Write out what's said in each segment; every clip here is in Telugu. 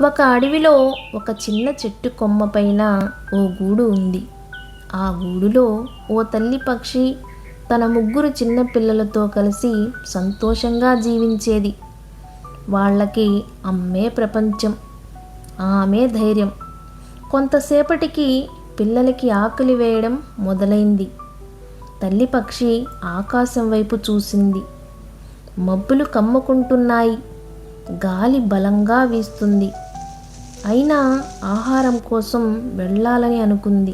ఒక అడవిలో ఒక చిన్న చెట్టు కొమ్మ పైన ఓ గూడు ఉంది. ఆ గూడులో ఓ తల్లి పక్షి తన ముగ్గురు చిన్న పిల్లలతో కలిసి సంతోషంగా జీవించేది. వాళ్ళకి అమ్మే ప్రపంచం, ఆమె ధైర్యం. కొంతసేపటికి పిల్లలకి ఆకలి వేయడం మొదలైంది. తల్లి పక్షి ఆకాశం వైపు చూసింది. మబ్బులు కమ్ముకుంటున్నాయి, గాలి బలంగా వీస్తుంది. అయినా ఆహారం కోసం వెళ్ళాలని అనుకుంది.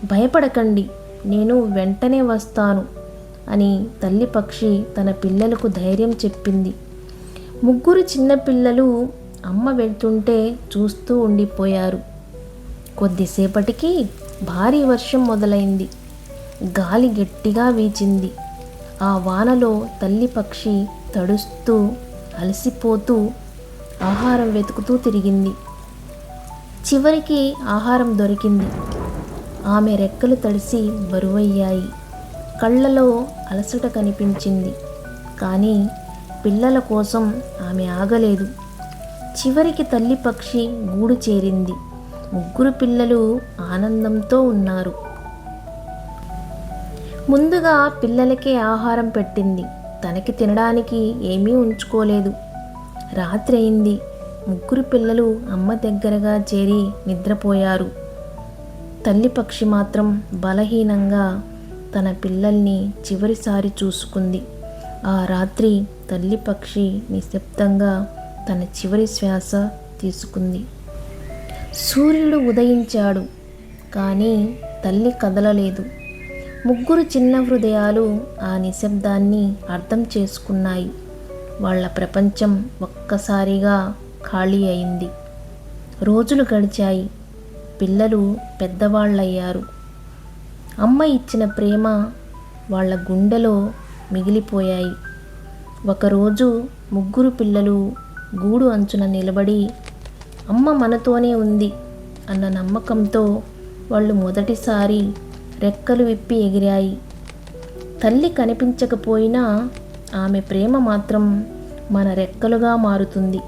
భయపడకండి, నేను వెంటనే వస్తాను అని తల్లి పక్షి తన పిల్లలకు ధైర్యం చెప్పింది. ముగ్గురు చిన్నపిల్లలు అమ్మ వెళ్తుంటే చూస్తూ ఉండిపోయారు. కొద్దిసేపటికి భారీ వర్షం మొదలైంది. గాలి గట్టిగా వీచింది. ఆ వానలో తల్లి పక్షి తడుస్తూ అలసిపోతూ ఆహారం వెతుకుతూ తిరిగింది. చివరికి ఆహారం దొరికింది. ఆమె రెక్కలు తడిసి బరువయ్యాయి. కళ్ళలో అలసట కనిపించింది. కానీ పిల్లల కోసం ఆమె ఆగలేదు. చివరికి తల్లి పక్షి గూడు చేరింది. ముగ్గురు పిల్లలు ఆనందంతో ఉన్నారు. ముందుగా పిల్లలకే ఆహారం పెట్టింది. తనకి తినడానికి ఏమీ ఉంచుకోలేదు. రాత్రి అయింది. ముగ్గురు పిల్లలు అమ్మ దగ్గరగా చేరి నిద్రపోయారు. తల్లి పక్షి మాత్రం బలహీనంగా తన పిల్లల్ని చివరిసారి చూసుకుంది. ఆ రాత్రి తల్లి పక్షి నిశ్శబ్దంగా తన చివరి శ్వాస తీసుకుంది. సూర్యుడు ఉదయించాడు, కానీ తల్లి కదలలేదు. ముగ్గురు చిన్న హృదయాలు ఆ నిశ్శబ్దాన్ని అర్థం చేసుకున్నాయి. వాళ్ళ ప్రపంచం ఒక్కసారిగా ఖాళీ అయింది. రోజులు గడిచాయి. పిల్లలు పెద్దవాళ్ళయ్యారు. అమ్మ ఇచ్చిన ప్రేమ వాళ్ళ గుండెలో మిగిలిపోయాయి. ఒకరోజు ముగ్గురు పిల్లలు గూడు అంచున నిలబడి, అమ్మ మనతోనే ఉంది అన్న నమ్మకంతో వాళ్ళు మొదటిసారి రెక్కలు విప్పి ఎగిరాయి. తల్లి కనిపించకపోయినా ఆమె ప్రేమ మాత్రం మన రెక్కలుగా మారుతుంది.